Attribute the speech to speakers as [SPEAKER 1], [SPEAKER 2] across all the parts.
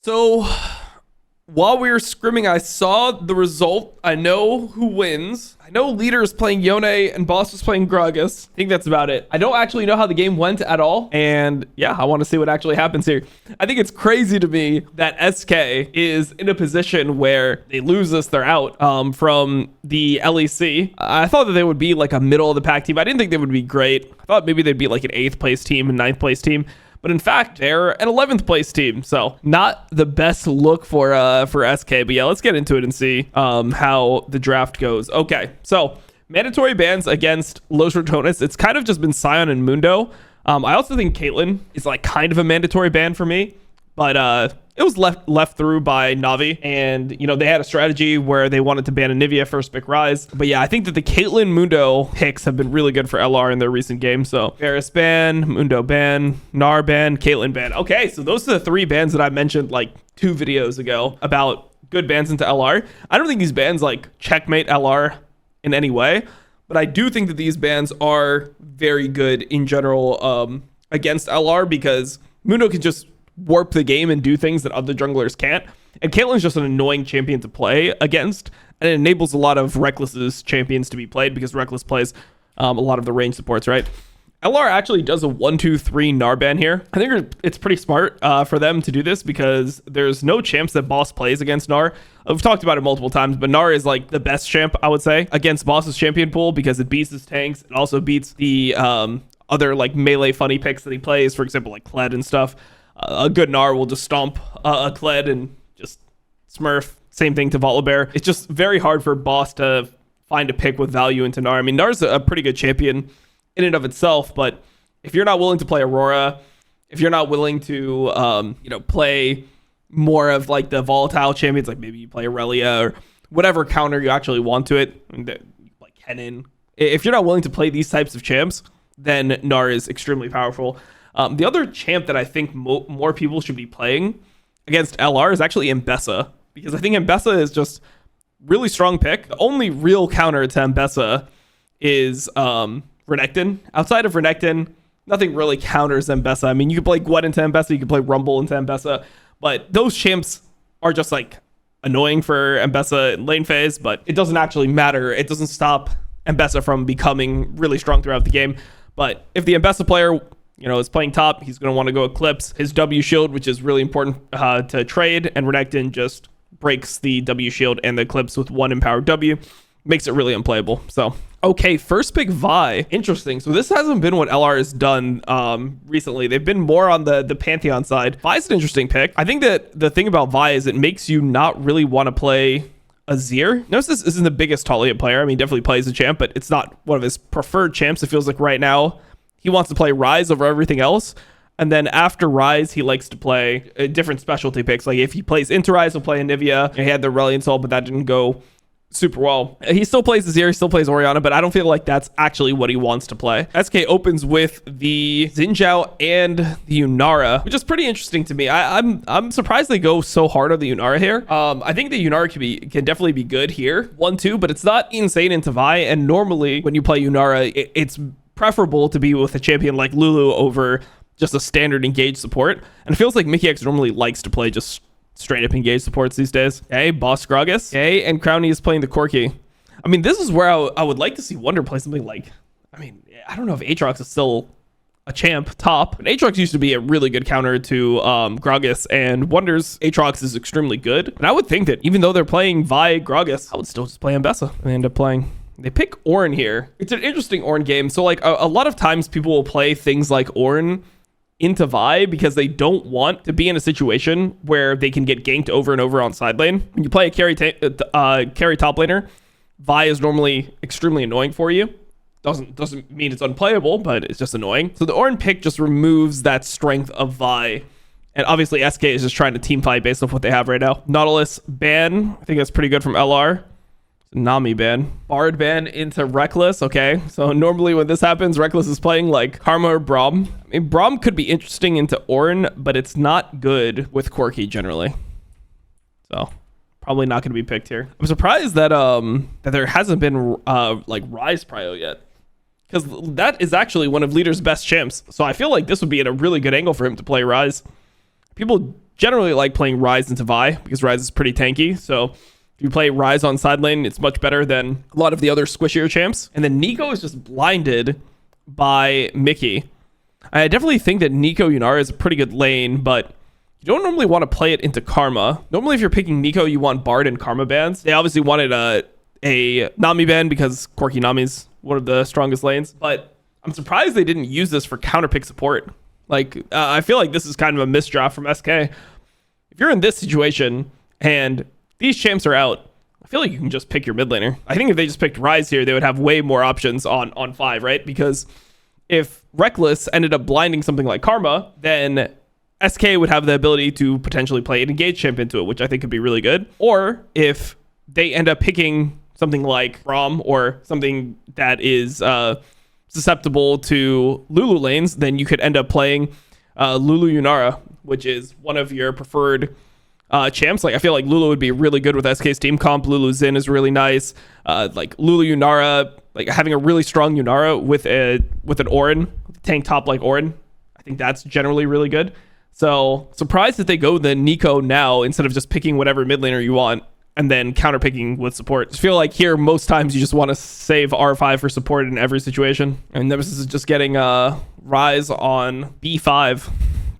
[SPEAKER 1] So while we were scrimming, I saw the result. I know who wins. I know leader is playing Yone and boss was playing kha'zix. I think that's about it. I don't actually know how the game went at all. And yeah, I want to see what actually happens here. I think it's crazy to me that SK is in a position where they lose this, they're out from the LEC. I thought that they would be like a middle of the pack team. I didn't think they would be great. I thought maybe they'd be like an 8th place team and 9th place team. But in fact, they're an 11th place team. So not the best look for SK. But yeah, let's get into it and see how the draft goes. Okay, so mandatory bans against Los Ratones. It's kind of just been Sion and Mundo. I also think Caitlyn is like kind of a mandatory ban for me. But it was left through by Navi, and you know they had a strategy where they wanted to ban Anivia first pick Rise. But yeah, I think that the Caitlyn Mundo picks have been really good for LR in their recent games. So Varus ban, Mundo ban, Nar ban, Caitlyn ban. Okay, so those are the 3 bans that I mentioned like 2 videos ago about good bans into LR. I don't think these bans like checkmate LR in any way, but I do think that these bans are very good in general against LR because Mundo can just warp the game and do things that other junglers can't. And Caitlyn's just an annoying champion to play against, and it enables a lot of Reckless's champions to be played because Reckless plays a lot of the range supports, right? LR actually does a 1-2-3 Nar ban here. I think it's pretty smart for them to do this because there's no champs that Boss plays against Nar. We've talked about it multiple times, but Nar is like the best champ, I would say, against Boss's champion pool because it beats his tanks. It also beats the other like melee funny picks that he plays, for example, like Kled and stuff. A good Nar will just stomp a Kled and just smurf. Same thing to Volibear. It's just very hard for Boss to find a pick with value into Nar. I mean, Nar's a pretty good champion in and of itself, but if you're not willing to play Aurora, if you're not willing to, play more of like the volatile champions, like maybe you play Aurelia or whatever counter you actually want to it, like Kennen. If you're not willing to play these types of champs, then Nar is extremely powerful. The other champ that I think more people should be playing against LR is actually Mbessa, because I think Mbessa is just really strong pick. The only real counter to Mbessa is Renekton. Outside of Renekton, nothing really counters Mbessa. I mean, you can play Gwen into Mbessa, you can play Rumble into Mbessa, but those champs are just like annoying for Mbessa in lane phase, but it doesn't actually matter. It doesn't stop Mbessa from becoming really strong throughout the game. But if the Mbessa player is playing top, he's going to want to go Eclipse his W shield, which is really important to trade, and Renekton just breaks the W shield and the Eclipse with 1 empowered W. Makes it really unplayable. So, okay, first pick Vi. Interesting. So this hasn't been what LR has done recently. They've been more on the Pantheon side. Vi's an interesting pick. I think that the thing about Vi is it makes you not really want to play Azir. NEMESIS isn't the biggest Talia player. I mean, definitely plays a champ, but it's not one of his preferred champs. It feels like right now he wants to play Rise over everything else. And then after Rise, he likes to play different specialty picks. Like if he plays into Rise, he'll play Anivia. He had the Aurelion Soul, but that didn't go super well. He still plays Azir, he still plays Orianna, but I don't feel like that's actually what he wants to play. SK opens with the Xinjiao and the Yunara, which is pretty interesting to me. I'm surprised they go so hard on the Yunara here. I think the Yunara can definitely be good here, 1-2, but it's not insane into Vi. And normally when you play Yunara, it's preferable to be with a champion like Lulu over just a standard engage support. And it feels like Mickey X normally likes to play just straight up engage supports these days. Okay, Boss kha'zix. Okay, and Crowny is playing the Corki. I mean, this is where I would like to see Wonder play something like, I mean, I don't know if Aatrox is still a champ top, but Aatrox used to be a really good counter to kha'zix, and Wonder's Aatrox is extremely good. And I would think that even though they're playing Vi kha'zix, I would still just play Mbessa. And they end up playing. They pick Ornn here. It's an interesting Ornn game. So like a lot of times people will play things like Ornn into Vi because they don't want to be in a situation where they can get ganked over and over on side lane. When you play a carry top laner, Vi is normally extremely annoying for you. Doesn't mean it's unplayable, but it's just annoying. So the Ornn pick just removes that strength of Vi. And obviously SK is just trying to team fight based off what they have right now. Nautilus ban. I think that's pretty good from LR. Nami ban. Bard ban into Reckless. Okay, so normally when this happens, Reckless is playing like Karma or Braum. I mean, Braum could be interesting into Ornn, but it's not good with Corki generally. So probably not going to be picked here. I'm surprised that that there hasn't been like Rise prio yet, because that is actually one of Leader's best champs. So I feel like this would be at a really good angle for him to play Rise. People generally like playing Ryze into Vi because Ryze is pretty tanky. So if you play Ryze on side lane, it's much better than a lot of the other squishier champs. And then Nico is just blinded by Mickey. I definitely think that Nico Yunara is a pretty good lane, but you don't normally want to play it into Karma. Normally, if you're picking Nico, you want Bard and Karma bans. They obviously wanted a Nami ban because Corki Nami's one of the strongest lanes. But I'm surprised they didn't use this for counterpick support. Like, I feel like this is kind of a misdraft from SK. If you're in this situation and these champs are out, I feel like you can just pick your mid laner. I think if they just picked Ryze here, they would have way more options on 5, right? Because if Reckless ended up blinding something like Karma, then SK would have the ability to potentially play an engage champ into it, which I think could be really good. Or if they end up picking something like Rom or something that is susceptible to Lulu lanes, then you could end up playing Lulu Yunara, which is one of your preferred champs. Like, I feel like Lulu would be really good with SK's team comp. Lulu Zin is really nice. Like Lulu Yunara, like having a really strong Yunara with an Orin, tank top like Orin, I think that's generally really good. So surprised that they go the Nico now instead of just picking whatever mid laner you want and then counter picking with support. I feel like here most times you just want to save R5 for support in every situation. And Nemesis is just getting Ryze on B5.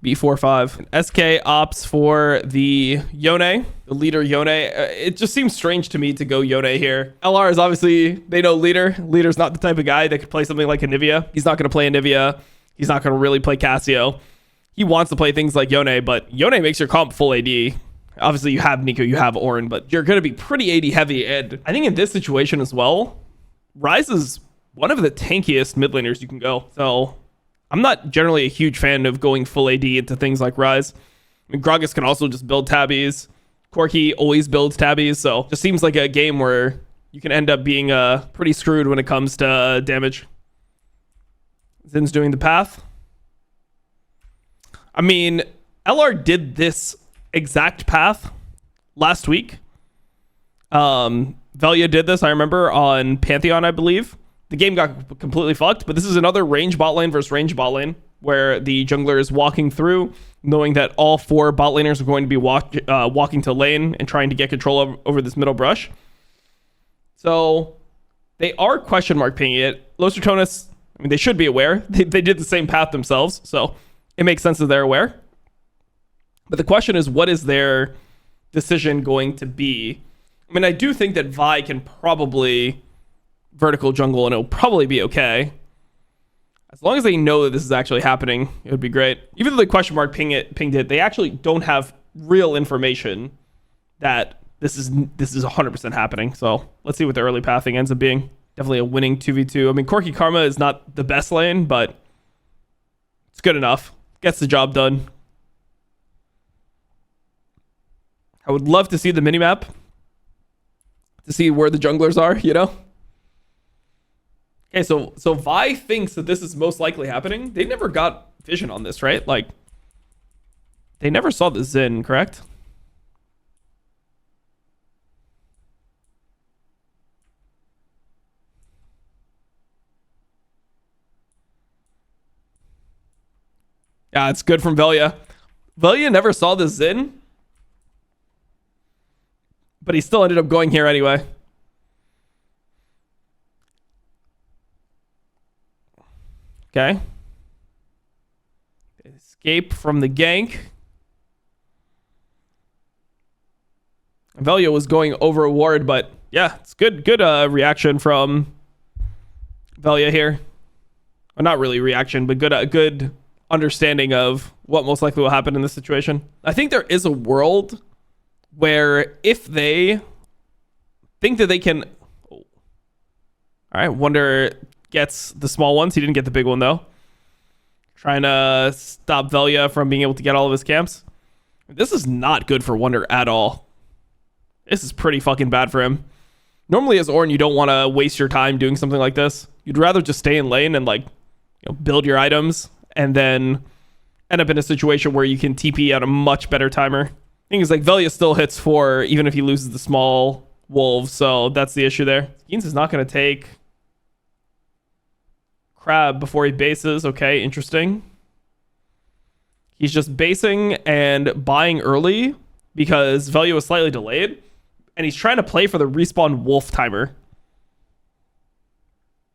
[SPEAKER 1] B4-5. SK opts for the Yone, the leader Yone. It just seems strange to me to go Yone here. LR is obviously, they know leader. Leader's not the type of guy that could play something like Anivia. He's not going to play Anivia. He's not going to really play Cassio. He wants to play things like Yone, but Yone makes your comp full AD. Obviously, you have Nico, you have Orin, but you're going to be pretty AD heavy. And I think in this situation as well, Ryze is one of the tankiest mid laners you can go. So I'm not generally a huge fan of going full AD into things like Ryze. I mean, Gragas can also just build tabbies. Corki always builds tabbies, so it just seems like a game where you can end up being pretty screwed when it comes to damage. Zin's doing the path. I mean, LR did this exact path last week. Velia did this, I remember, on Pantheon, I believe. The game got completely fucked, but this is another range bot lane versus range bot lane where the jungler is walking through, knowing that all 4 bot laners are going to be walking to lane and trying to get control over this middle brush. So they are question mark pinging it. Los Ratonis, I mean, they should be aware. They did the same path themselves, so it makes sense that they're aware. But the question is, what is their decision going to be? I mean, I do think that Vi can probably vertical jungle and it'll probably be okay. As long as they know that this is actually happening, it would be great. Even though the question mark pinged it, they actually don't have real information that this is 100% happening. So let's see what the early pathing ends up being. Definitely a winning 2v2. I mean, Corki Karma is not the best lane, but it's good enough. Gets the job done. I would love to see the minimap to see where the junglers are, you know? Okay, so Vi thinks that this is most likely happening. They never got vision on this, right? Like, they never saw the Zin, correct? Yeah, it's good from Velia. Velia never saw the Zin, but he still ended up going here anyway. Okay. Escape from the gank. Velia was going over a ward, but yeah, it's good reaction from Velia here. Well, not really reaction, but good understanding of what most likely will happen in this situation. I think there is a world where if they think that they can... All right, Wonder gets the small ones. He didn't get the big one, though. Trying to stop Velia from being able to get all of his camps. This is not good for Wonder at all. This is pretty fucking bad for him. Normally, as Ornn, you don't want to waste your time doing something like this. You'd rather just stay in lane and, like, you know, build your items and then end up in a situation where you can TP at a much better timer. Thing is, like, Velia still hits 4 even if he loses the small wolves, so that's the issue there. Skeens is not going to take Crab before he bases. Okay, interesting. He's just basing and buying early because Velya was slightly delayed. And he's trying to play for the respawn wolf timer.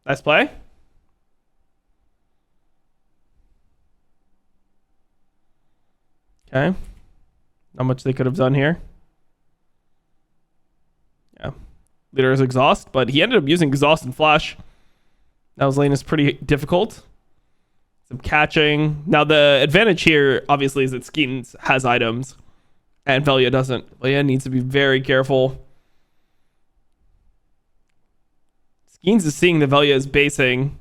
[SPEAKER 1] Nice play. Okay. Not much they could have done here. Yeah. Leader is exhaust, but he ended up using exhaust and flash. Now his lane is pretty difficult. Some catching. Now the advantage here, obviously, is that Skeens has items and Velya doesn't. Velya needs to be very careful. Skeens is seeing the Velya is basing.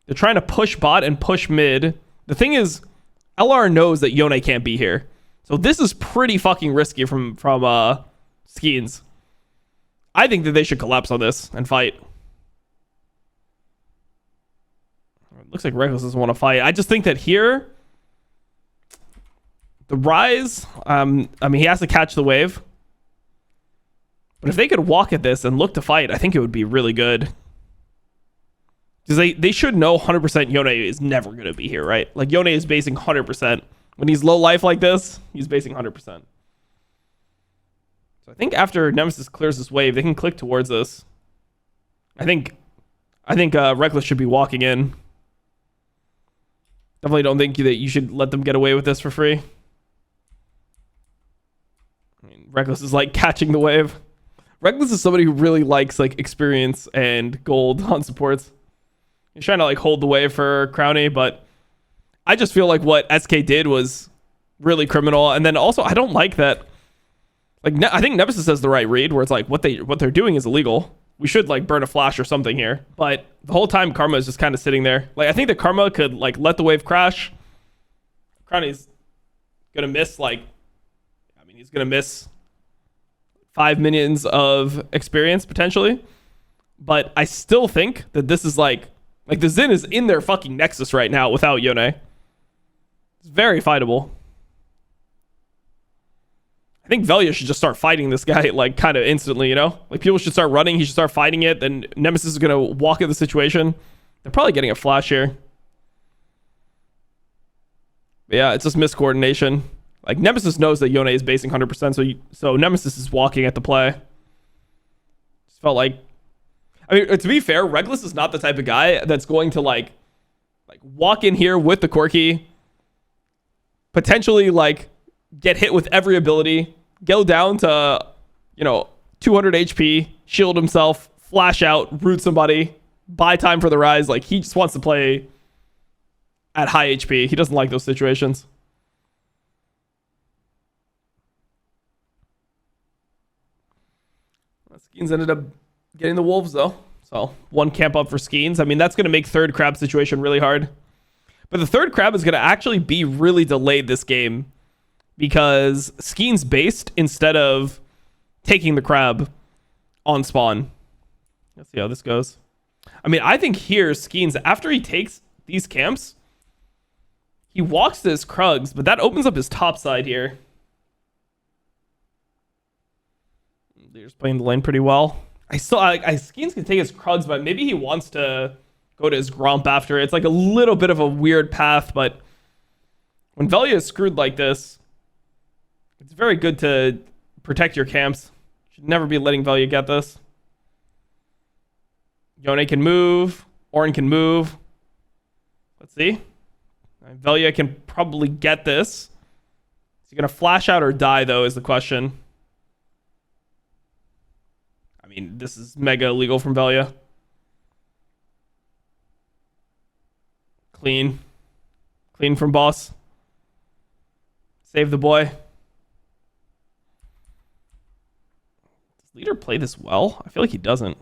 [SPEAKER 1] They're trying to push bot and push mid. The thing is, LR knows that Yone can't be here. So this is pretty fucking risky from Skeens. I think that they should collapse on this and fight. It looks like Reckless doesn't want to fight. I just think that here, the Rise, I mean, he has to catch the wave. But if they could walk at this and look to fight, I think it would be really good. Because they should know 100% Yone is never going to be here, right? Like, Yone is basing 100%. When he's low life like this, he's basing 100%. So I think after Nemesis clears this wave, they can click towards this. I think Reckless should be walking in. Definitely don't think that you should let them get away with this for free. I mean, Reckless is like catching the wave. Reckless is somebody who really likes like experience and gold on supports. He's trying to like hold the wave for Crowny, but I just feel like what SK did was really criminal. And then also, I don't like that. Like, I think Nemesis has the right read, where it's like what they're doing is illegal. We should like burn a flash or something here. But the whole time, Karma is just kind of sitting there. Like, I think that Karma could like let the wave crash. Crowny's gonna miss he's gonna miss 5 minions of experience potentially. But I still think that this is like the Xin is in their fucking Nexus right now without Yone. It's very fightable. I think Velya should just start fighting this guy like kind of instantly, you know? Like, people should start running, he should start fighting it, then Nemesis is gonna walk at the situation. They're probably getting a flash here. But yeah, it's just miscoordination. Like, Nemesis knows that Yone is basing 100%, so Nemesis is walking at the play. Just felt like, I mean, to be fair, Reckless is not the type of guy that's going to like walk in here with the Corki, potentially like get hit with every ability, go down to 200 HP, shield himself, flash out, root somebody, buy time for the Rise. Like, he just wants to play at high HP. He doesn't like those situations. Skeens ended up getting the Wolves, though. So, one camp up for Skeens. I mean, that's going to make third crab situation really hard. But the third crab is going to actually be really delayed this game because Skeens based instead of taking the crab on spawn. Let's see how this goes. I mean, I think here, Skeens, after he takes these camps, he walks to his Krugs, but that opens up his top side here. They're just playing the lane pretty well. Skeens can take his Krugs, but maybe he wants to go to his Gromp after. It's like a little bit of a weird path, but when Velya is screwed like this, it's very good to protect your camps. Should never be letting Velya get this. Yone can move. Orin can move. Let's see. Velya can probably get this. Is he going to flash out or die, though, is the question. I mean, this is mega illegal from Velya. Clean. Clean from boss. Save the boy. Does Leader play this well? I feel like he doesn't.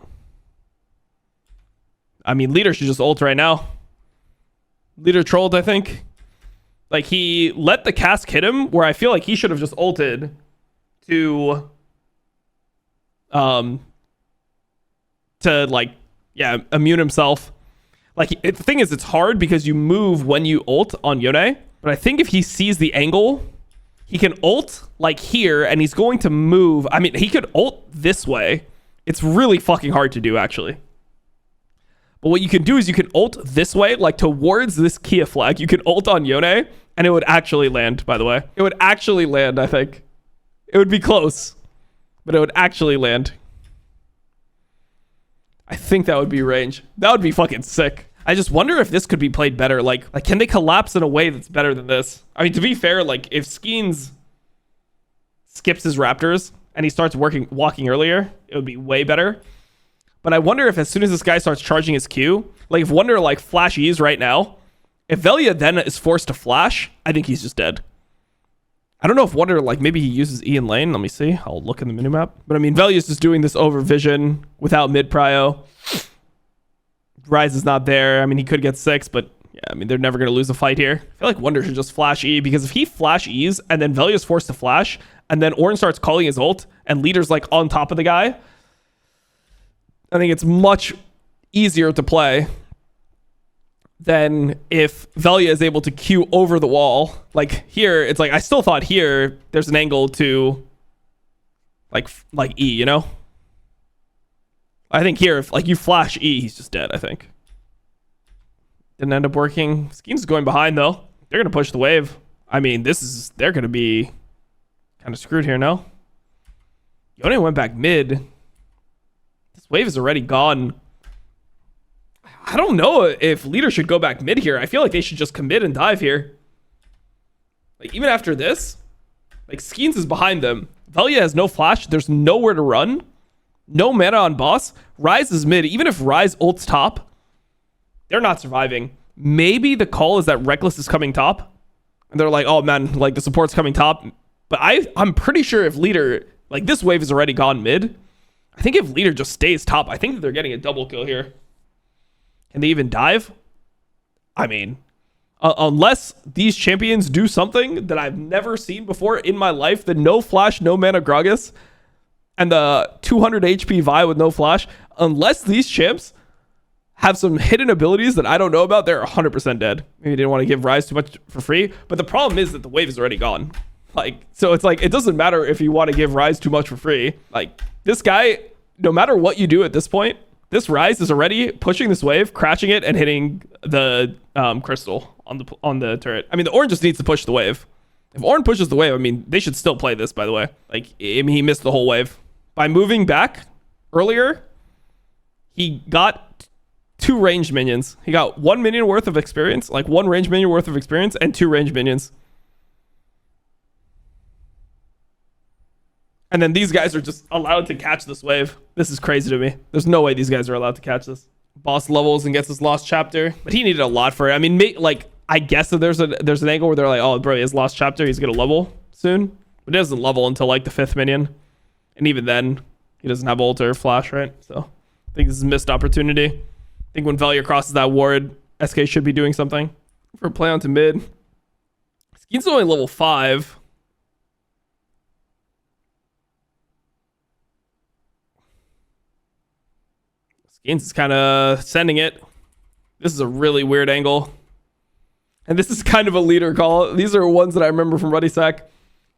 [SPEAKER 1] I mean, Leader should just ult right now. Leader trolled, I think. Like, he let the cask hit him, where I feel like he should have just ulted to immune himself. Like, the thing is, it's hard because you move when you ult on Yone, but I think if he sees the angle, he can ult like here, and he's going to move. I mean, he could ult this way. It's really fucking hard to do, actually. But what you can do is you can ult this way, like towards this Kia flag. You can ult on Yone, And it would actually land, by the way. It would actually land, I think. It would be close, but it would actually land. I think that would be range. That would be fucking sick. I just wonder if this could be played better. Like can they collapse in a way that's better than this? I mean, to be fair, like if Skeens skips his raptors and he starts walking earlier, it would be way better. But I wonder if as soon as this guy starts charging his Q, like if Wonder like flash E's right now, if Velia then is forced to flash, I think he's just dead. I don't know if Wonder, like maybe he uses E in lane. Let me see. I'll look in the minimap. But I mean, Velia's just doing this over vision without mid prio. Rise is not there. I mean, he could get 6, but yeah, I mean, they're never going to lose a fight here. I feel like Wonder should just flash E, because if he flash E's and then Velia's forced to flash and then Ornn starts calling his ult and Leader's like on top of the guy, I think it's much easier to play than if Velia is able to Q over the wall. Like here, it's like I still thought here there's an angle to like E, you know? I think here, if like you flash E, he's just dead, I think. Didn't end up working. Skeens going behind though. They're gonna push the wave. I mean, they're gonna be kind of screwed here, no? Yone went back mid. This wave is already gone. I don't know if Leader should go back mid here. I feel like they should just commit and dive here. Like even after this, like Skeens is behind them. Velia has no flash. There's nowhere to run. No mana on boss. Rise is mid. Even if Rise ults top, they're not surviving. Maybe the call is that Reckless is coming top. And they're like, oh man, like the support's coming top. But I'm pretty sure if Leader, like this wave is already gone mid. I think if Leader just stays top, I think that they're getting a double kill here. Can they even dive? I mean, unless these champions do something that I've never seen before in my life, the no flash, no mana Gragas, and the 200 HP Vi with no flash, unless these champs have some hidden abilities that I don't know about, they're 100% dead. Maybe they didn't want to give Rise too much for free, but the problem is that the wave is already gone. Like, so it's like, it doesn't matter if you want to give Rise too much for free. Like, this guy, no matter what you do at this point, this Rise is already pushing this wave, crashing it, and hitting the crystal on the turret. I mean, the Ornn just needs to push the wave. If Ornn pushes the wave, I mean, they should still play this, by the way. Like, I mean, he missed the whole wave. By moving back earlier, he got 2 ranged minions. He got 1 minion worth of experience, like 1 ranged minion worth of experience, and 2 ranged minions. And then these guys are just allowed to catch this wave. This is crazy to me. There's no way these guys are allowed to catch this. Boss levels and gets his lost chapter, but he needed a lot for it. I mean, like I guess that there's an angle where they're like, oh, bro, he has lost chapter. He's gonna level soon, but he doesn't level until like the 5th minion, and even then, he doesn't have ult or flash, right? So I think this is a missed opportunity. I think when Velia crosses that ward, SK should be doing something for a play onto mid. Skeen's only level 5. Skeens is kind of sending it. This is a really weird angle. And this is kind of a leader call. These are ones that I remember from Ruddy Sack.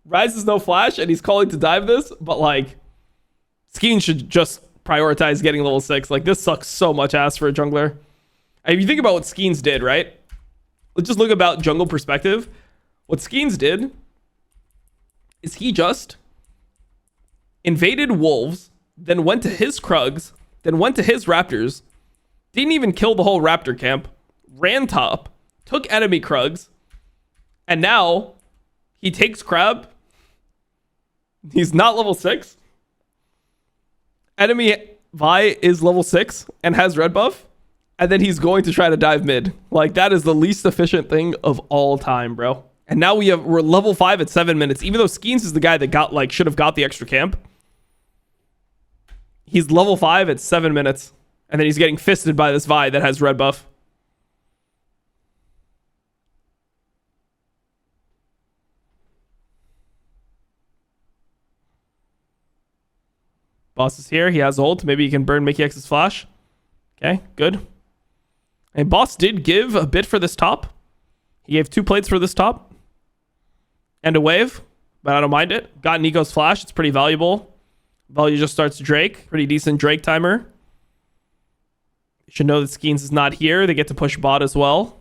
[SPEAKER 1] Rise is no flash, and he's calling to dive this, but like, Skeens should just prioritize getting level 6. Like, this sucks so much ass for a jungler. And if you think about what Skeens did, right? Let's just look about jungle perspective. What Skeens did is he just invaded wolves, then went to his Krugs, then went to his raptors, didn't even kill the whole raptor camp, ran top, took enemy Krugs, and now he takes Crab. He's not level 6. Enemy Vi is level 6 and has red buff, and then he's going to try to dive mid. Like, that is the least efficient thing of all time, bro. And now we're level 5 at 7 minutes, even though Skeens is the guy that should have got the extra camp. He's level 5 at 7 minutes. And then he's getting fisted by this Vi that has red buff. Boss is here. He has ult. Maybe he can burn Mickey X's flash. Okay, good. And Boss did give a bit for this top. He gave 2 plates for this top. And a wave. But I don't mind it. Got Nico's flash. It's pretty valuable. Velia just starts Drake. Pretty decent Drake timer. You should know that Skeens is not here. They get to push bot as well.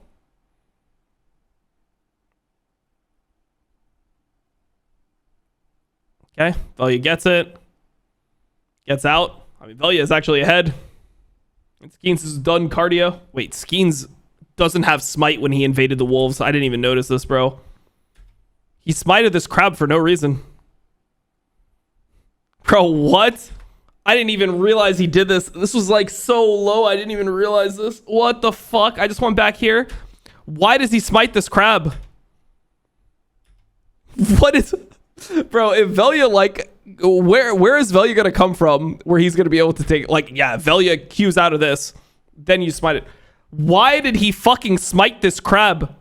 [SPEAKER 1] Okay, Velia gets it. Gets out. I mean, Velia is actually ahead. And Skeens is done cardio. Wait, Skeens doesn't have smite when he invaded the wolves. I didn't even notice this, bro. He smited this crab for no reason. Bro, what? I didn't even realize he did this. This was like so low. I didn't even realize this. What the fuck? I just went back here. Why does he smite this crab? What is... Bro, if Velia, like... Where is Velia going to come from where he's going to be able to take... Like, yeah, Velia cues out of this. Then you smite it. Why did he fucking smite this crab?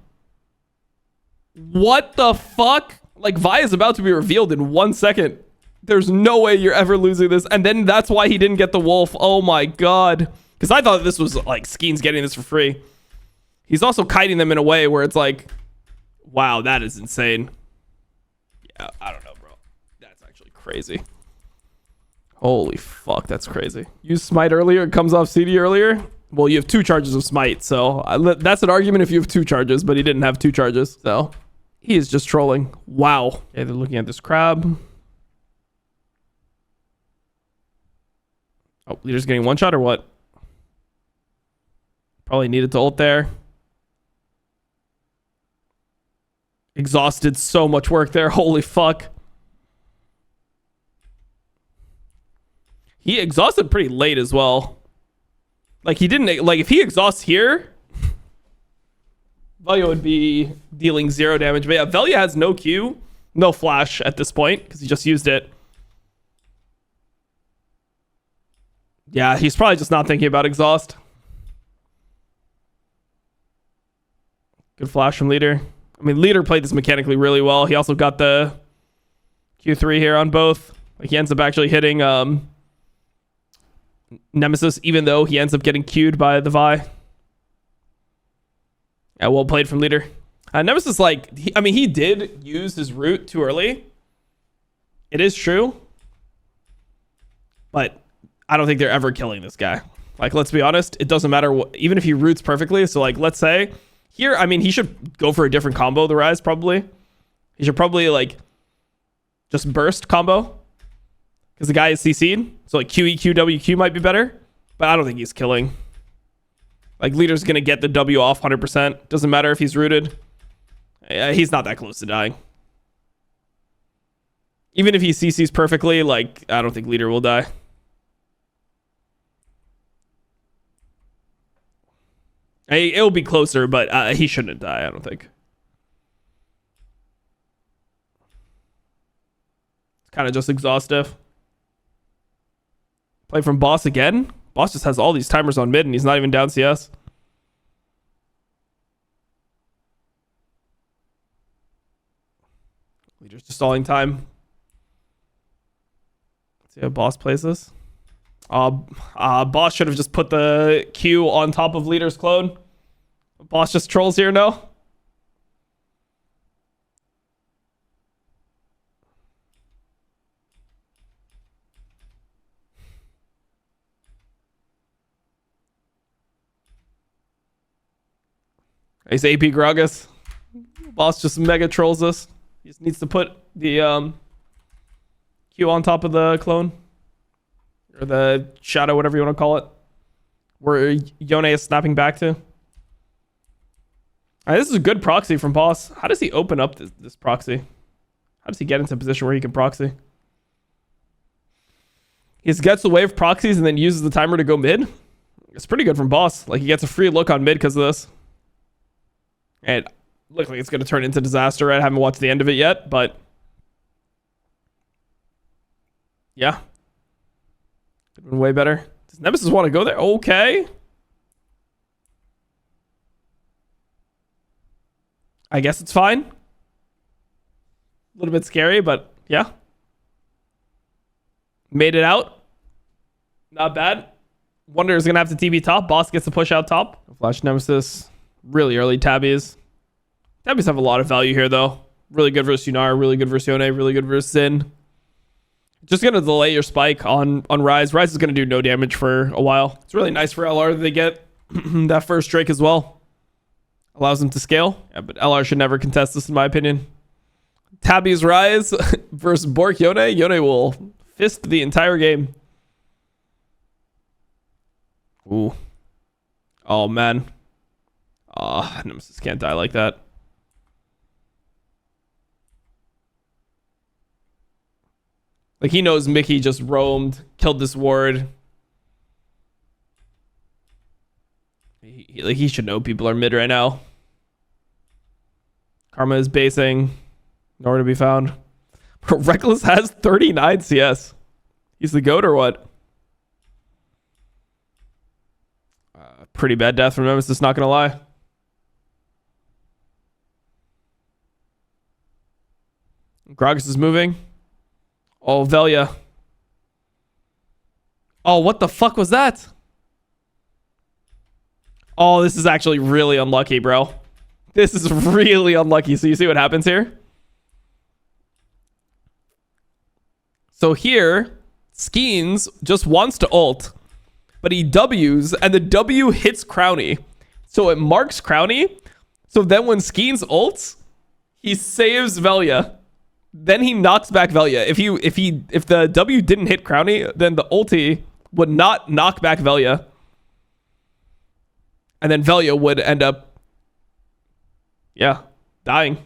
[SPEAKER 1] What the fuck? Like, Vi is about to be revealed in 1 second. There's no way you're ever losing this. And then that's why he didn't get the wolf. Oh my god. Because I thought this was like Skeen's getting this for free. He's also kiting them in a way where it's like, wow, that is insane. Yeah, I don't know, bro. That's actually crazy. Holy fuck, that's crazy. You smite earlier, it comes off CD earlier. Well, you have 2 charges of smite, so that's an argument if you have 2 charges, but he didn't have 2 charges, so he is just trolling. Wow. Okay, they're looking at this crab. Oh, leader's getting 1 shot or what? Probably needed to ult there. Exhausted so much work there. Holy fuck. He exhausted pretty late as well. Like, he didn't... Like, if he exhausts here... Velia would be dealing 0 damage. But yeah, Velia has no Q. No flash at this point. Because he just used it. Yeah, he's probably just not thinking about exhaust. Good flash from leader. I mean, leader played this mechanically really well. He also got the Q3 here on both. Like, he ends up actually hitting Nemesis, even though he ends up getting queued by the Vi. Yeah, well played from leader. Nemesis, like, he did use his root too early. It is true. But I don't think they're ever killing this guy. Like, let's be honest. It doesn't matter what, even if he roots perfectly. So, like, let's say here, I mean, he should go for a different combo, the Rise, probably. He should probably, like, just burst combo. Because the guy is CC'd. So, like, QE, QW, might be better. But I don't think he's killing. Like, leader's going to get the W off 100%. Doesn't matter if he's rooted. He's not that close to dying. Even if he CC's perfectly, like, I don't think leader will die. It'll be closer, but he shouldn't die, I don't think. It's kind of just exhaustive. Play from boss again? Boss just has all these timers on mid, and he's not even down CS. Leader's just stalling time. Let's see how boss plays this. Boss should have just put the Q on top of leader's clone. Boss just trolls here, no? He's AP Gragas. Boss just mega trolls us. He just needs to put the Q on top of the clone. Or the shadow, whatever you want to call it. Where Yone is snapping back to. Alright, this is a good proxy from Boss. How does he open up this proxy? How does he get into a position where he can proxy? He just gets the wave proxies and then uses the timer to go mid. It's pretty good from Boss. Like, he gets a free look on mid because of this. And it looks like it's going to turn into disaster. I haven't watched the end of it yet, but... yeah. Could have been way better. Does Nemesis want to go there? Okay. I guess it's fine. A little bit scary, but yeah. Made it out. Not bad. Wonder is going to have to TB top. Boss gets to push out top. Flash Nemesis. Really early tabbies. Tabbies have a lot of value here, though. Really good versus Yunar. Really good versus Yone. Really good versus Sin. Just going to delay your spike on Rise. Rise is going to do no damage for a while. It's really nice for LR that they get that first Drake as well. Allows them to scale. Yeah, but LR should never contest this, in my opinion. Tabby's Rise versus Bork Yone. Yone will fist the entire game. Ooh. Oh, man. Oh, Nemesis can't die like that. Like, he knows Mickey just roamed, killed this ward. He should know people are mid right now. Karma is basing. Nowhere to be found. Reckless has 39 CS. He's the GOAT or what? Pretty bad death from Nemesis, not gonna lie. Gragas is moving. Oh, Velia. Oh, what the fuck was that? Oh, this is actually really unlucky, bro. This is really unlucky. So you see what happens here? So here, Skeens just wants to ult, but he W's, and the W hits Crowny. So it marks Crowny. So then when Skeens ults, he saves Velia. Then he knocks back Velia. If the W didn't hit Crowny, then the ulti would not knock back Velia. And then Velia would end up, yeah, dying.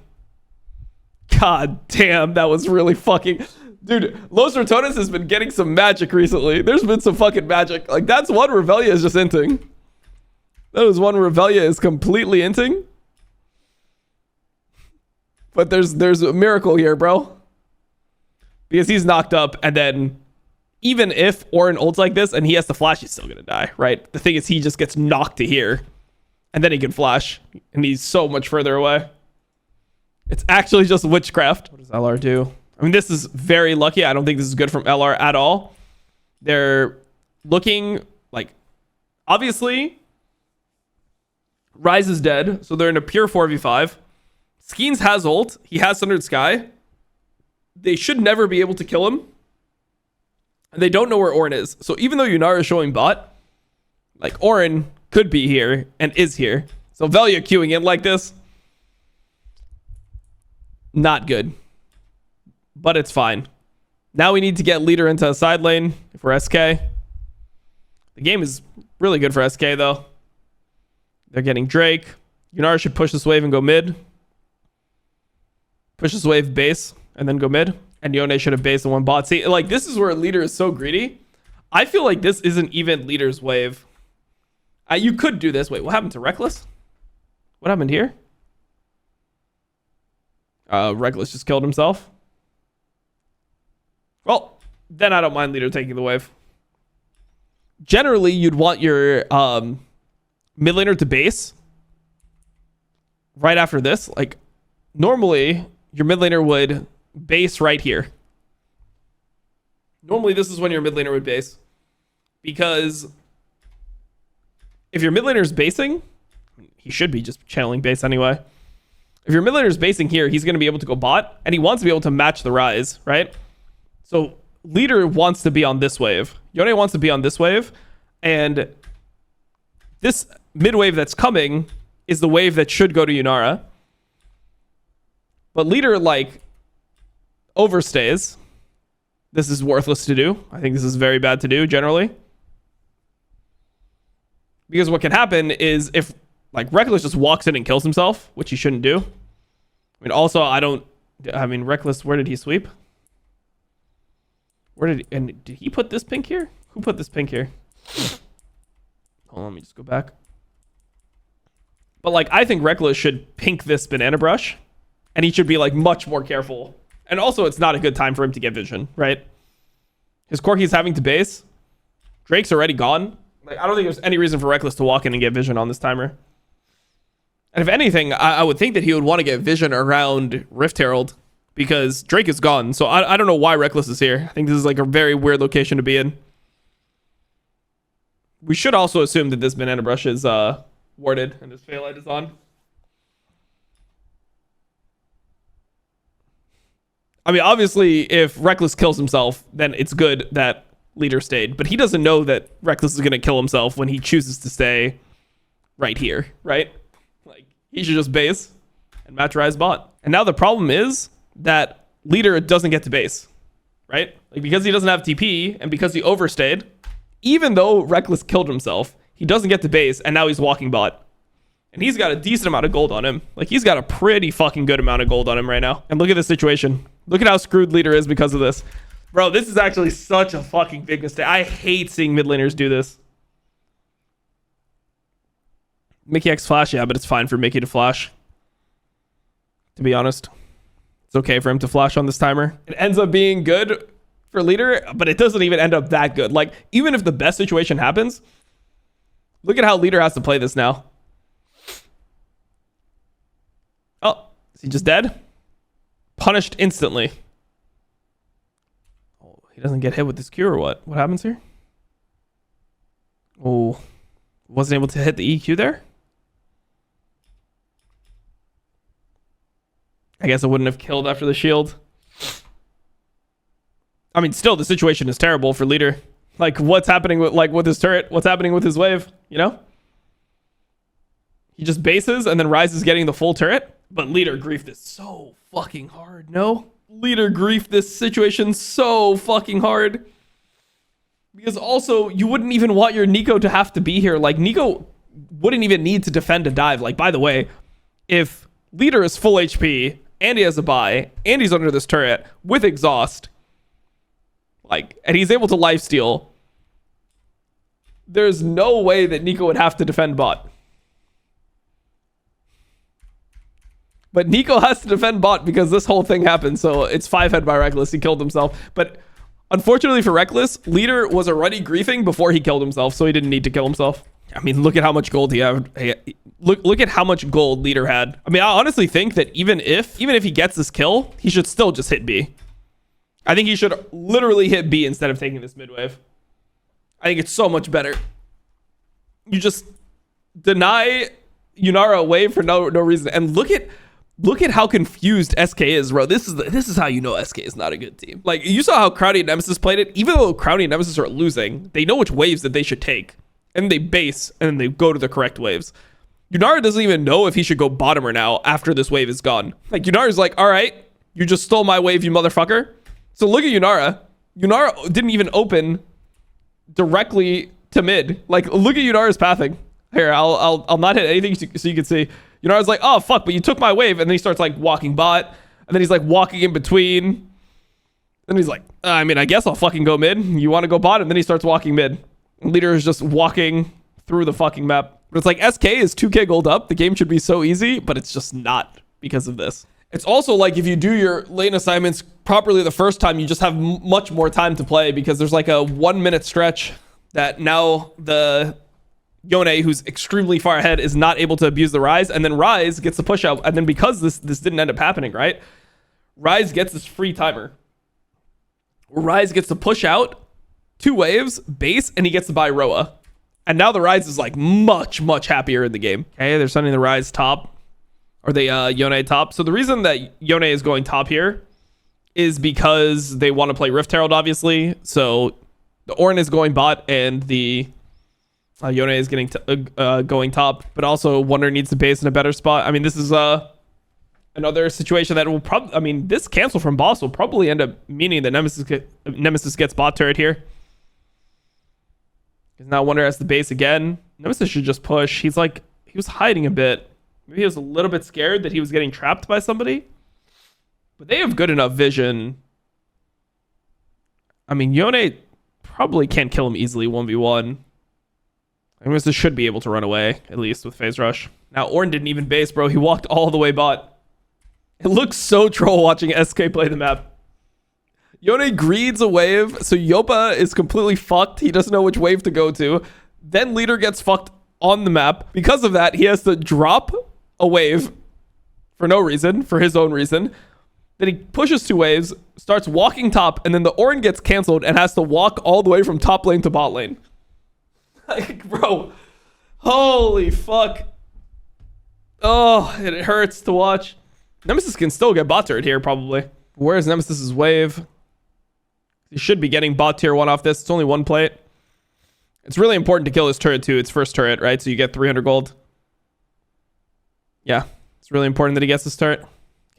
[SPEAKER 1] God damn, that was really fucking... Dude, Los Ratones has been getting some magic recently. There's been some fucking magic. Like, that's one Revelia is just inting. That was one Revelia is completely inting. But there's a miracle here, bro. Because he's knocked up, and then even if Orin ults like this and he has to flash, he's still gonna die, right? The thing is, he just gets knocked to here, and then he can flash, and he's so much further away. It's actually just witchcraft. What does LR do? I mean, this is very lucky. I don't think this is good from LR at all. They're looking like, obviously, Rise is dead, so they're in a pure 4v5. Skeens has ult. He has Sundered Sky. They should never be able to kill him. And they don't know where Orin is. So even though Yunara is showing bot, like, Orin could be here and is here. So Velia queuing in like this, not good. But it's fine. Now we need to get leader into a side lane for SK. The game is really good for SK, though. They're getting Drake. Yunara should push this wave and go mid. Push this wave base and then go mid. And Yone should have based the one bot. See, like, this is where leader is so greedy. I feel like this isn't even leader's wave. You could do this. Wait, what happened to Reckless? What happened here? Reckless just killed himself. Well, then I don't mind leader taking the wave. Generally, you'd want your mid laner to base right after this. Like, normally, your mid laner would base right here. Normally, this is when your mid laner would base. Because if your mid laner is basing, he should be just channeling base anyway. If your mid laner is basing here, he's going to be able to go bot, and he wants to be able to match the Rise, right? So leader wants to be on this wave. Yone wants to be on this wave, and this mid wave that's coming is the wave that should go to Yunara. But leader, like, overstays. This is worthless to do. I think this is very bad to do, generally. Because what can happen is if, like, Reckless just walks in and kills himself, which he shouldn't do. I mean, also, Reckless, where did he sweep? Did he put this pink here? Who put this pink here? Hold on, let me just go back. But, like, I think Reckless should pink this banana brush. And he should be, like, much more careful. And also, it's not a good time for him to get vision, right? His Corki's having to base. Drake's already gone. Like, I don't think there's any reason for Reckless to walk in and get vision on this timer. And if anything, I would think that he would want to get vision around Rift Herald. Because Drake is gone. So I don't know why Reckless is here. I think this is, like, a very weird location to be in. We should also assume that this banana brush is warded and this Phalite is on. I mean, obviously, if Reckless kills himself, then it's good that leader stayed. But he doesn't know that Reckless is going to kill himself when he chooses to stay right here, right? Like, he should just base and match Rise bot. And now the problem is that leader doesn't get to base, right? Like, because he doesn't have TP and because he overstayed, even though Reckless killed himself, he doesn't get to base, and now he's walking bot. And he's got a decent amount of gold on him. Like, he's got a pretty fucking good amount of gold on him right now. And look at this situation. Look at how screwed leader is because of this. Bro, this is actually such a fucking big mistake. I hate seeing mid laners do this. Mickey X flash, yeah, but it's fine for Mickey to flash. To be honest. It's okay for him to flash on this timer. It ends up being good for leader, but it doesn't even end up that good. Like, even if the best situation happens, look at how leader has to play this now. Oh, is he just dead? Punished instantly. Oh, he doesn't get hit with this Q or what? What happens here? Oh, wasn't able to hit the EQ there? I guess it wouldn't have killed after the shield. I mean, still, the situation is terrible for leader. Like, what's happening with his turret? What's happening with his wave? You know? He just bases and then Rise is getting the full turret. But leader griefed this so fucking hard. No? Leader griefed this situation so fucking hard. Because also, you wouldn't even want your Nico to have to be here. Like, Nico wouldn't even need to defend a dive. Like, by the way, if leader is full HP and he has a buy and he's under this turret with exhaust, like, and he's able to lifesteal, there's no way that Nico would have to defend bot. But Nico has to defend bot because this whole thing happened. So it's 5-head by Reckless. He killed himself. But unfortunately for Reckless, leader was already griefing before he killed himself. So he didn't need to kill himself. I mean, look at how much gold he had. Look at how much gold leader had. I mean, I honestly think that even if he gets this kill, he should still just hit B. I think he should literally hit B instead of taking this mid wave. I think it's so much better. You just deny Yunara a wave for no reason. And look at how confused SK is, bro. This is how you know SK is not a good team. Like, you saw how Crowdy and Nemesis played it. Even though Crowdy and Nemesis are losing, they know which waves that they should take. And they base, and then they go to the correct waves. Yunara doesn't even know if he should go bottomer now after this wave is gone. Like, Yunara's like, all right, you just stole my wave, you motherfucker. So look at Yunara. Yunara didn't even open directly to mid. Like, look at Yunara's pathing. Here, I'll not hit anything so you can see. Yunara's like, oh, fuck, but you took my wave. And then he starts, like, walking bot. And then he's, like, walking in between. Then he's like, I mean, I guess I'll fucking go mid. You want to go bot? And then he starts walking mid. And leader is just walking through the fucking map. But it's like, SK is 2k gold up. The game should be so easy, but it's just not because of this. It's also like if you do your lane assignments properly the first time, you just have much more time to play because there's like a 1 minute stretch that now the Yone, who's extremely far ahead, is not able to abuse the Rise, and then Rise gets the push out, and then because this didn't end up happening, right? Rise gets this free timer. Rise gets to push out 2 waves, base, and he gets to buy Roa. And now the Rise is like much happier in the game. Okay, they're sending the Rise top. Or the Yone top. So the reason that Yone is going top here is because they want to play Rift Herald, obviously. So the Ornn is going bot and the Yone is getting going top. But also Wonder needs to base in a better spot. I mean, this is another situation that will probably... I mean, this cancel from boss will probably end up meaning that Nemesis gets bot turret here. Because now Wonder has the base again. Nemesis should just push. He was hiding a bit. Maybe he was a little bit scared that he was getting trapped by somebody. But they have good enough vision. I mean, Yone probably can't kill him easily 1v1. I mean, this should be able to run away, at least with phase rush. Now, Ornn didn't even base, bro. He walked all the way bot. It looks so troll watching SK play the map. Yone greeds a wave, so Yopa is completely fucked. He doesn't know which wave to go to. Then leader gets fucked on the map. Because of that, he has to drop a wave for no reason, for his own reason. Then he pushes 2 waves, starts walking top, and then the Ornn gets canceled and has to walk all the way from top lane to bot lane. Like, bro, holy fuck. Oh, it hurts to watch. Nemesis can still get bot turret here, probably. Where's Nemesis's wave? He should be getting bot tier 1 off this. It's only 1 plate. It's really important to kill his turret too. It's first turret, right? So you get 300 gold. Yeah, it's really important that he gets this turret.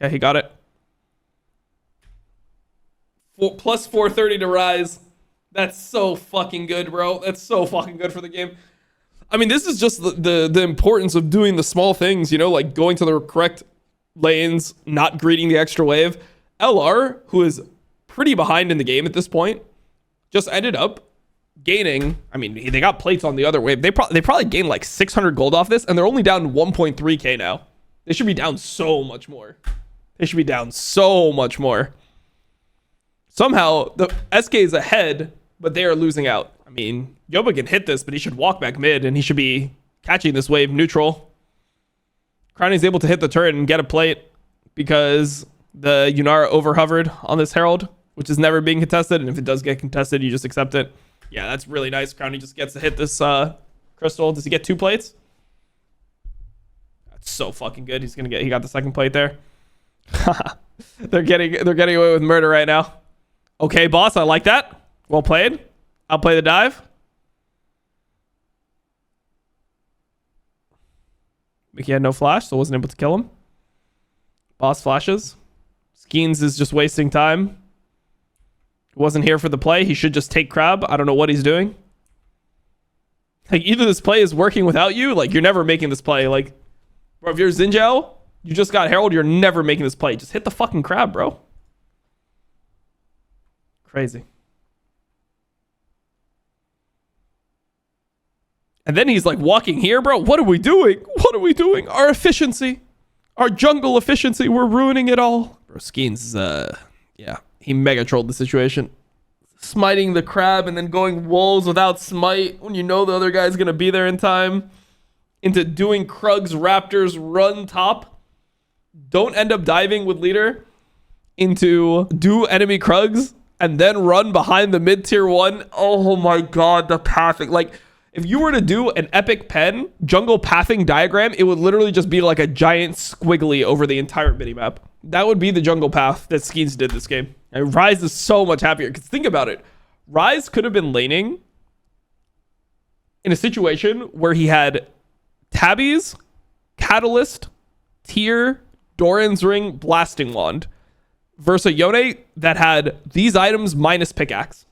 [SPEAKER 1] Yeah, he got it. Plus 430 to Rise. That's so fucking good, bro. That's so fucking good for the game. I mean, this is just the importance of doing the small things, you know, like going to the correct lanes, not greeting the extra wave. LR, who is pretty behind in the game at this point, just ended up gaining. I mean, they got plates on the other wave. They probably gained like 600 gold off this, and they're only down 1.3k now. They should be down so much more. They should be down so much more. Somehow, the SK is ahead, but they are losing out. I mean, Yoba can hit this, but he should walk back mid, and he should be catching this wave neutral. Crowny's able to hit the turret and get a plate because the Yunara over-hovered on this Herald, which is never being contested, and if it does get contested, you just accept it. Yeah, that's really nice. Crowny just gets to hit this crystal. Does he get 2 plates? That's so fucking good. He got the second plate there. They're getting away with murder right now. Okay, boss, I like that. Well played. I'll play the dive. Mickey had no flash, so wasn't able to kill him. Boss flashes. Skeens is just wasting time. Wasn't here for the play. He should just take crab. I don't know what he's doing. Like, either this play is working without you, like, you're never making this play. Like, bro, if you're Xinjiao, you just got Herald, you're never making this play. Just hit the fucking crab, bro. Crazy. And then he's like walking here, bro. What are we doing? What are we doing? Our efficiency. Our jungle efficiency. We're ruining it all. Bro, Skeens, yeah. He mega trolled the situation. Smiting the crab and then going wolves without smite when you know the other guy's going to be there in time. Into doing Krugs, Raptors, run top. Don't end up diving with leader. Into do enemy Krugs and then run behind the mid tier 1. Oh my god, the pathing. Like, if you were to do an epic pen jungle pathing diagram, it would literally just be like a giant squiggly over the entire minimap. That would be the jungle path that Skeens did this game. And Rise is so much happier. Because think about it. Rise could have been laning in a situation where he had Tabbies, Catalyst, Tear, Doran's Ring, Blasting Wand versus a Yone that had these items minus Pickaxe.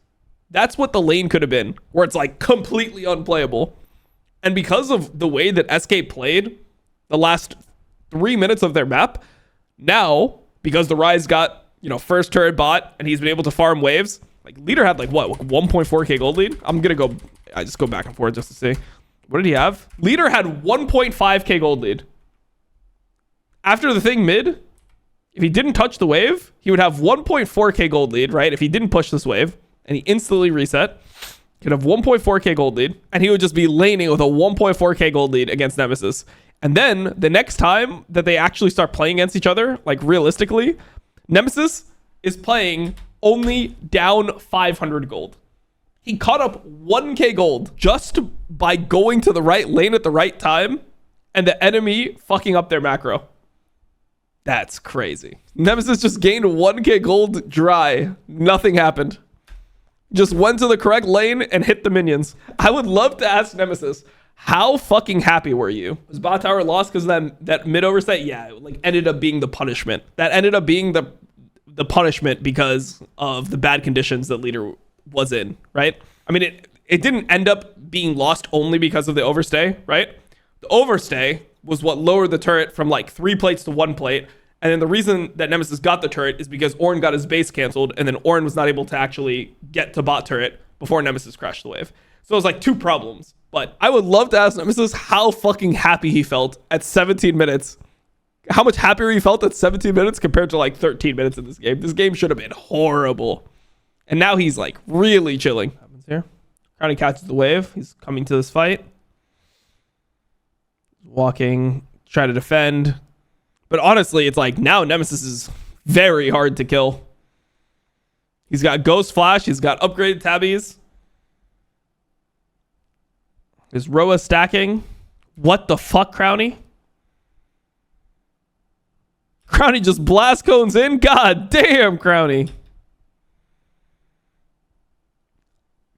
[SPEAKER 1] That's what the lane could have been, where it's like completely unplayable. And because of the way that SK played the last 3 minutes of their map, now, because the Rise got, you know, first turret bot and he's been able to farm waves, like leader had like what, 1.4k gold lead? I just go back and forth just to see. What did he have? Leader had 1.5k gold lead. After the thing mid, if he didn't touch the wave, he would have 1.4k gold lead, right? If he didn't push this wave. And he instantly reset. He'd have 1.4k gold lead. And he would just be laning with a 1.4k gold lead against Nemesis. And then the next time that they actually start playing against each other, like realistically, Nemesis is playing only down 500 gold. He caught up 1k gold just by going to the right lane at the right time and the enemy fucking up their macro. That's crazy. Nemesis just gained 1k gold dry. Nothing happened. Just went to the correct lane and hit the minions. I would love to ask Nemesis, how fucking happy were you? Was bot tower lost because that mid oversight? Yeah, it like ended up being the punishment. That ended up being the punishment because of the bad conditions that leader was in, right? I mean, it didn't end up being lost only because of the overstay, right? The overstay was what lowered the turret from like 3 plates to 1 plate. And then the reason that Nemesis got the turret is because Ornn got his base canceled, and then Ornn was not able to actually get to bot turret before Nemesis crashed the wave. So it was like 2 problems. But I would love to ask Nemesis how fucking happy he felt at 17 minutes. How much happier he felt at 17 minutes compared to like 13 minutes in this game. This game should have been horrible. And now he's like really chilling. What happens here? Crowny catches the wave. He's coming to this fight. Walking, try to defend. But honestly, it's like now Nemesis is very hard to kill. He's got Ghost Flash. He's got upgraded Tabbies. Is Roa stacking? What the fuck, Crowny? Crowny just blast cones in? God damn, Crowny.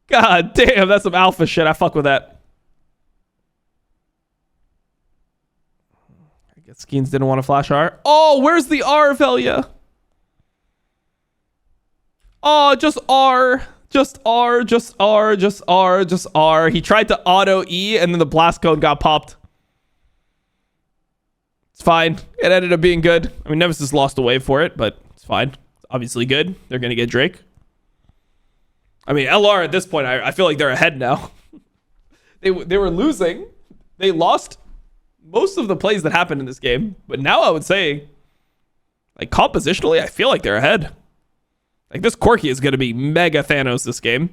[SPEAKER 1] God damn, that's some alpha shit. I fuck with that. Skeens didn't want to flash R. Oh, where's the R, Velia? Oh, just R. Just R, just R, just R, just R. He tried to auto E and then the blast code got popped. It's fine. It ended up being good. I mean, Nemesis lost a wave for it, but it's fine. It's obviously good. They're going to get Drake. I mean, LR at this point, I feel like they're ahead now. They were losing. They lost most of the plays that happened in this game. But now I would say, like, compositionally, I feel like they're ahead. Like, this Corki is going to be mega Thanos this game.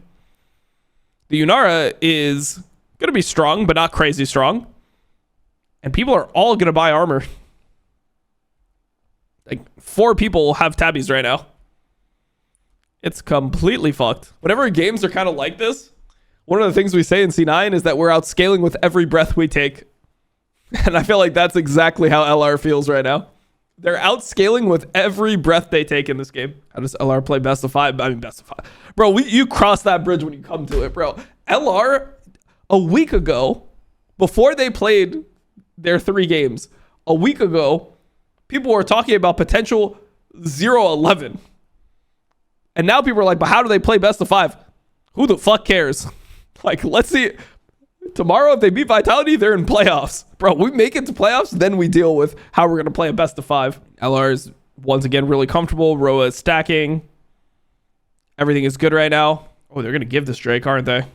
[SPEAKER 1] The Yunara is going to be strong, but not crazy strong. And people are all going to buy armor. Like, 4 people have tabbies right now. It's completely fucked. Whenever games are kind of like this, one of the things we say in C9 is that we're outscaling with every breath we take. And I feel like that's exactly how LR feels right now. They're outscaling with every breath they take in this game. How does LR play best of 5? I mean, best of 5. Bro, you cross that bridge when you come to it, bro. LR, a week ago, before they played their 3 games, a week ago, people were talking about potential 0-11. And now people are like, but how do they play best of 5? Who the fuck cares? Like, let's see. Tomorrow, if they beat Vitality, they're in playoffs. Bro, we make it to playoffs, then we deal with how we're going to play a best of 5. LR is, once again, really comfortable. Roa is stacking. Everything is good right now. Oh, they're going to give this Drake, aren't they? They're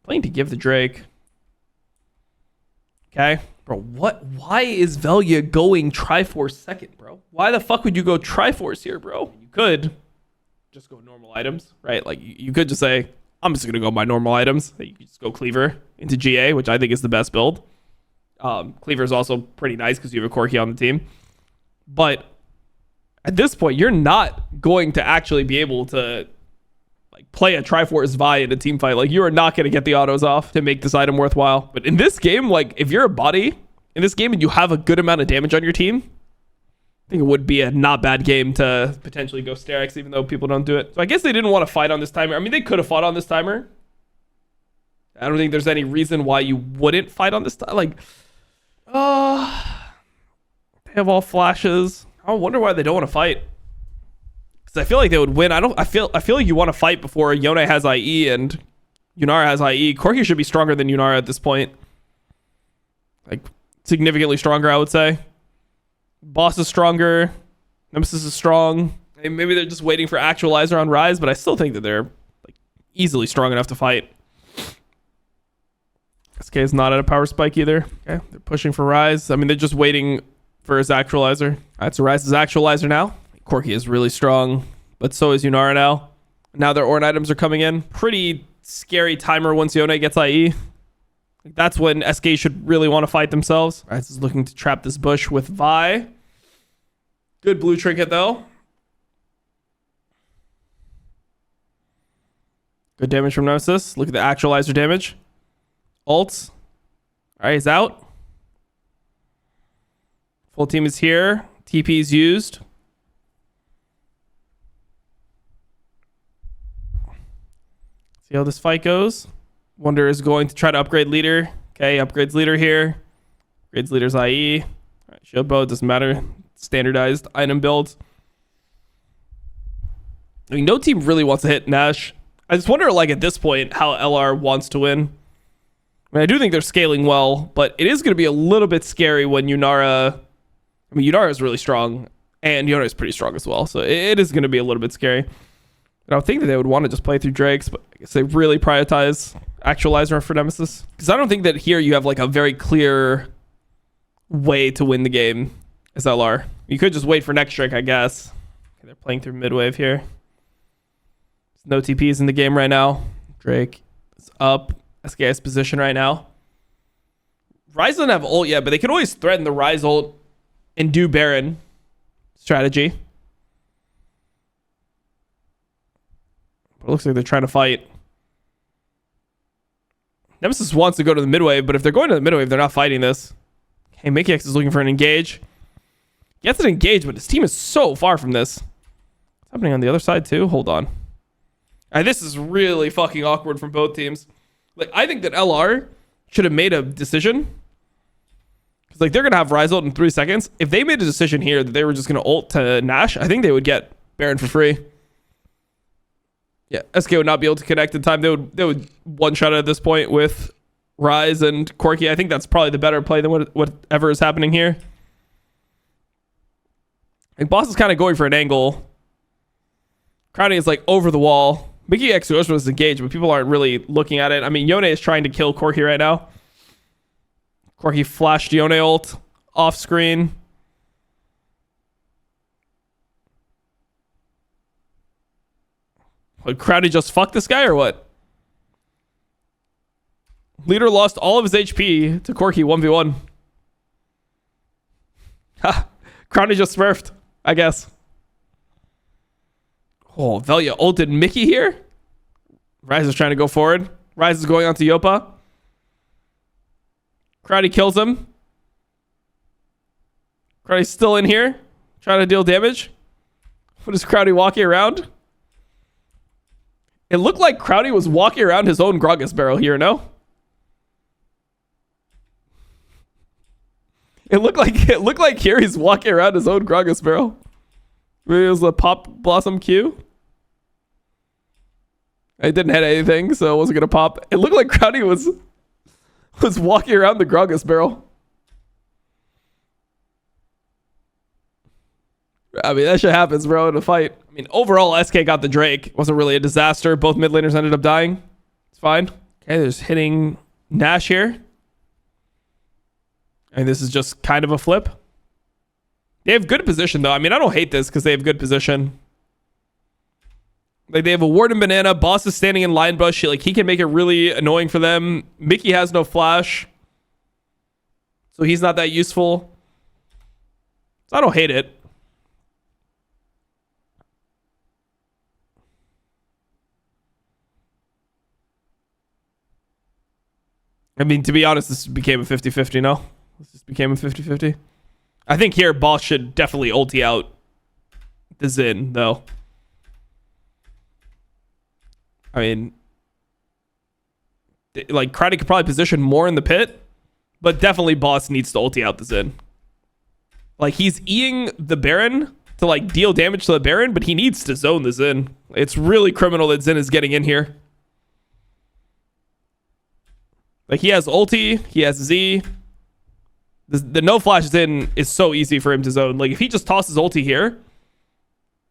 [SPEAKER 1] planning to give the Drake. Okay. Bro, what? Why is Velia going Triforce second, bro? Why the fuck would you go Triforce here, bro? You could just go normal items, right? Like, you could just say, I'm just going to go by normal items. You could just go Cleaver into GA, which I think is the best build. Cleaver is also pretty nice because you have a Corki on the team. But at this point, you're not going to actually be able to like play a Triforce Vi in a team fight. Like, you are not going to get the autos off to make this item worthwhile. But in this game, like, if you're a body in this game and you have a good amount of damage on your team, I think it would be a not bad game to potentially go Sterix, even though people don't do it. So I guess they didn't want to fight on this timer. I mean, they could have fought on this timer. I don't think there's any reason why you wouldn't fight on this time. Like, they have all flashes. I wonder why they don't want to fight. Because I feel like they would win. I feel like you want to fight before Yone has IE and Yunara has IE. Corki should be stronger than Yunara at this point. Like, significantly stronger, I would say. Boss is stronger. Nemesis is strong. And maybe they're just waiting for Actualizer on Rise, but I still think that they're like easily strong enough to fight. SK is not at a power spike either. Okay, they're pushing for Rise. I mean, they're just waiting for his Actualizer. All right, so Rise is Actualizer now. Corki is really strong, but so is Yunara now. Now their Ornn items are coming in. Pretty scary timer once Yone gets IE. That's when SK should really want to fight themselves. Rise is looking to trap this bush with Vi. Good blue trinket, though. Good damage from Nemesis. Look at the Actualizer damage. Ults. All right, he's out. Full team is here. TP is used. See how this fight goes. Wonder is going to try to upgrade leader. Okay, upgrades leader here. Upgrades leader's IE. All right, shield bow, doesn't matter. Standardized item builds. I mean, no team really wants to hit Nash. I just wonder, like, at this point, how LR wants to win. I mean, I do think they're scaling well, but it is going to be a little bit scary when Yunara... I mean, Yunara is really strong, and Yunara is pretty strong as well, so it is going to be a little bit scary. I would think that they would want to just play through Drakes, but I guess they really prioritize Actualizer for Nemesis. Because I don't think that here you have like a very clear way to win the game as LR. You could just wait for next Drake, I guess. Okay, they're playing through mid-wave here. There's no TPs in the game right now. Drake is up. SK's position right now. Rise doesn't have ult yet, but they can always threaten the Rise ult and do Baron strategy. It looks like they're trying to fight. Nemesis wants to go to the midwave, but if they're going to the midwave, they're not fighting this. Okay, Mickey X is looking for an engage. He gets an engage, but his team is so far from this. What's happening on the other side too? Hold on. And this is really fucking awkward from both teams. Like, I think that LR should have made a decision. Because, like, they're going to have Rise ult in 3 seconds. If they made a decision here that they were just going to ult to Nash, I think they would get Baron for free. Yeah, SK would not be able to connect in time. They would one shot at this point with Rise and Corki. I think that's probably the better play than whatever is happening here. I think Boss is kind of going for an angle. Crowding is like over the wall. Mickey X2 was engaged, but people aren't really looking at it. I mean, Yone is trying to kill Corki right now. Corki flashed Yone ult off screen. Would Crowdy just fuck this guy or what? Leader lost all of his HP to Corki 1v1. Ha! Crowdy just smurfed, I guess. Oh, Velia ulted Mickey here. Rise is trying to go forward. Rise is going on to Yopa. Crowdy kills him. Crowdy's still in here, trying to deal damage. What is Crowdy walking around? It looked like Crowdy was walking around his own Gragas barrel here, no? It looked like here he's walking around his own Gragas barrel. Maybe it was a Pop Blossom Q. I didn't hit anything, so it wasn't gonna pop. It looked like Crowdy was walking around the Gragas barrel. I mean, that shit happens, bro, in a fight. I mean, overall, SK got the Drake. It wasn't really a disaster. Both mid laners ended up dying. It's fine. Okay, there's hitting Nash here. And this is just kind of a flip. They have good position, though. I mean, I don't hate this because they have good position. Like, they have a ward and banana. Boss is standing in line bush. Like, he can make it really annoying for them. Mickey has no flash. So he's not that useful. So I don't hate it. I mean, to be honest, this became a 50-50, no? This just became a 50-50. I think here, Boss should definitely ulti out the Xin, though. I mean, like, Crowdy could probably position more in the pit, but definitely Boss needs to ulti out the Xin. Like, he's Eing the Baron to, like, deal damage to the Baron, but he needs to zone the Xin. It's really criminal that Xin is getting in here. Like, he has ulti, he has Z. The no flash Xin is so easy for him to zone. Like, if he just tosses ulti here,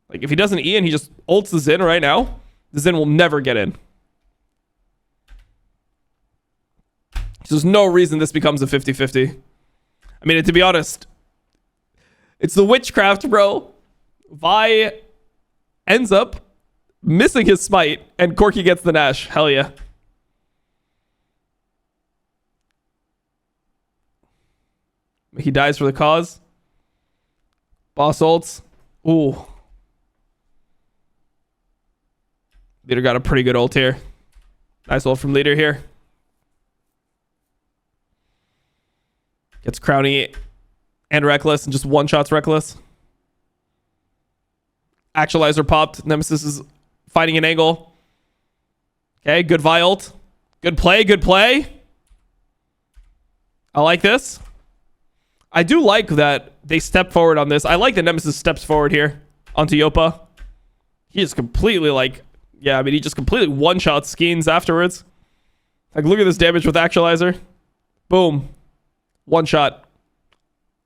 [SPEAKER 1] like, if he doesn't E and he just ults the Xin right now, the Xin will never get in. There's no reason this becomes a 50-50. I mean, to be honest, it's the witchcraft, bro. Vi ends up missing his smite, and Corki gets the Nash. Hell yeah. He dies for the cause. Boss ults. Ooh. Leader got a pretty good ult here. Nice ult from Leader here. Gets Crowny and Reckless and just one-shots Reckless. Actualizer popped. Nemesis is fighting an angle. Okay, good Vi ult. Good play, good play. I like this. I do like that they step forward on this. I like that Nemesis steps forward here onto Yopa. He just completely like... Yeah, I mean, he just completely one-shot Skeens afterwards. Like, look at this damage with Actualizer. Boom. One shot.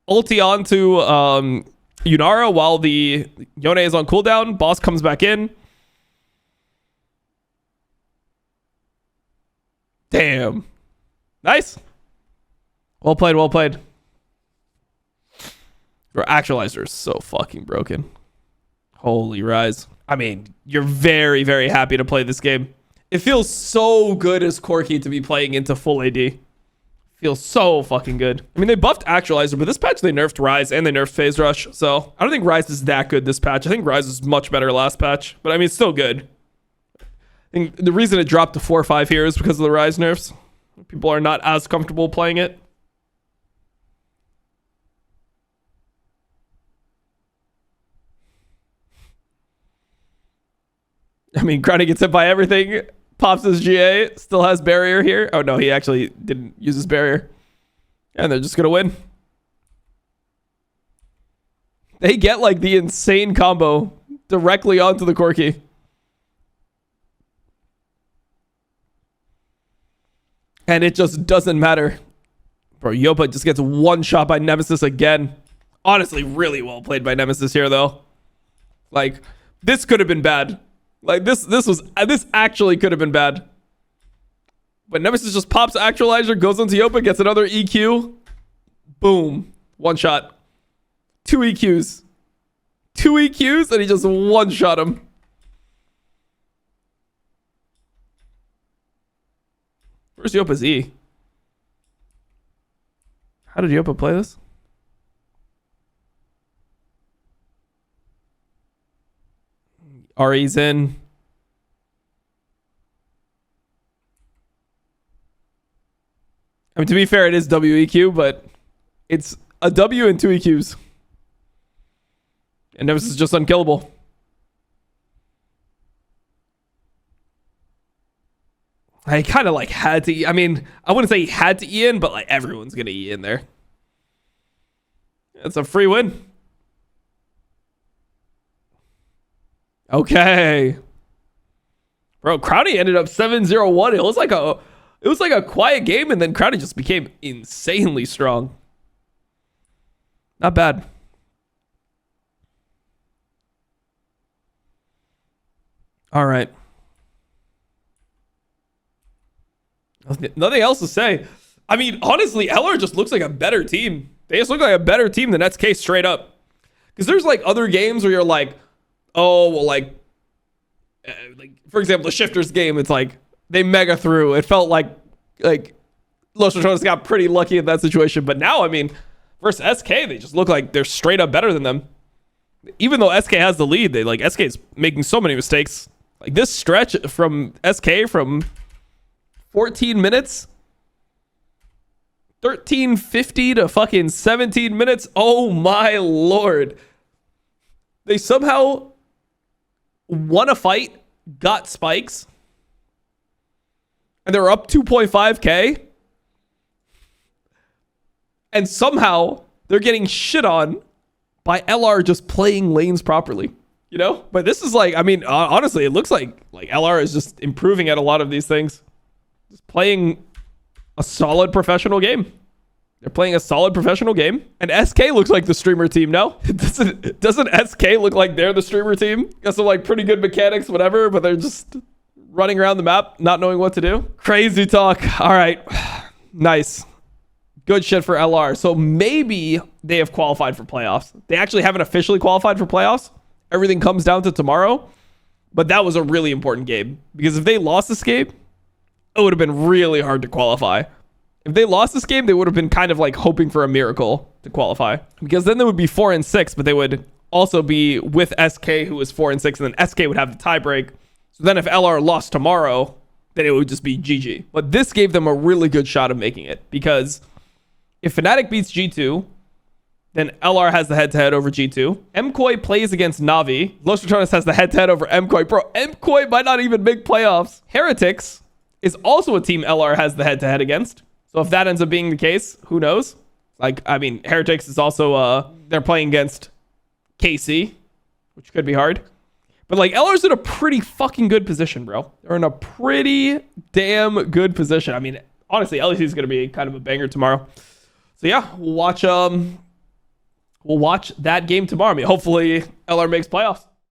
[SPEAKER 1] Ulti onto Yunara while the Yone is on cooldown. Boss comes back in. Damn. Nice. Well played, well played. Your Actualizer is so fucking broken. Holy Rise. I mean, you're very, very happy to play this game. It feels so good as Corki to be playing into full AD. Feels so fucking good. I mean, they buffed Actualizer, but this patch they nerfed Rise and they nerfed Phase Rush. So I don't think Rise is that good this patch. I think Rise is much better last patch. But I mean, it's still good. I think the reason it dropped to 4 or 5 here is because of the Rise nerfs. People are not as comfortable playing it. I mean, Crowny gets hit by everything. Pops his GA. Still has barrier here. Oh, no, he actually didn't use his barrier. And they're just going to win. They get, like, the insane combo directly onto the Corki. And it just doesn't matter. Bro, Yopa just gets one shot by Nemesis again. Honestly, really well played by Nemesis here, though. Like, this could have been bad. Like, this actually could have been bad. But Nemesis just pops Actualizer, goes into Yopa, gets another EQ. Boom. One shot. 2 EQs. 2 EQs, and he just one-shot him. Where's Yopa's E? How did Yopa play this? RE's in. I mean, to be fair, it is WEQ, but it's a W and 2 EQs. And Nemesis is just unkillable. I kind of like had to. I mean, I wouldn't say he had to E in, but like everyone's going to E in there. It's a free win. Okay. Bro, Crowdy ended up 7-0-1. It was like a quiet game, and then Crowdy just became insanely strong. Not bad. All right. Nothing else to say. I mean, honestly, LR just looks like a better team. They just look like a better team than SK straight up. Because there's like other games where you're like, oh, well, like for example, the Shifters game, it's like they mega through. It felt like Los Angeles got pretty lucky in that situation. But now, I mean, versus SK, they just look like they're straight up better than them. Even though SK has the lead, SK is making so many mistakes. Like this stretch from SK from 14 minutes, 13:50 to fucking 17 minutes. Oh my lord. They somehow won a fight, got spikes, and they're up 2.5k. And somehow they're getting shit on by LR just playing lanes properly. You know? But this is like, I mean, honestly, it looks like LR is just improving at a lot of these things. Just playing a solid professional game. They're playing a solid professional game. And SK looks like the streamer team, no? Doesn't SK look like they're the streamer team? Got some like pretty good mechanics, whatever, but they're just running around the map, not knowing what to do. Crazy talk. All right. Nice. Good shit for LR. So maybe they have qualified for playoffs. They actually haven't officially qualified for playoffs. Everything comes down to tomorrow. But that was a really important game. Because if they lost this game, it would have been really hard to qualify. If they lost this game, they would have been kind of like hoping for a miracle to qualify. Because then they would be 4-6, but they would also be with SK, who was 4-6, and then SK would have the tiebreak. So then if LR lost tomorrow, then it would just be GG. But this gave them a really good shot of making it. Because if Fnatic beats G2, then LR has the head-to-head over G2. MKOI plays against Na'Vi. Los Patrones has the head-to-head over MKOI. Bro, MKOI might not even make playoffs. Heretics is also a team LR has the head-to-head against. So if that ends up being the case, who knows? Like, I mean, Heretics is also, they're playing against KC, which could be hard. But, like, LR's in a pretty fucking good position, bro. They're in a pretty damn good position. I mean, honestly, LEC is going to be kind of a banger tomorrow. So, yeah, we'll watch that game tomorrow. I mean, hopefully LR makes playoffs.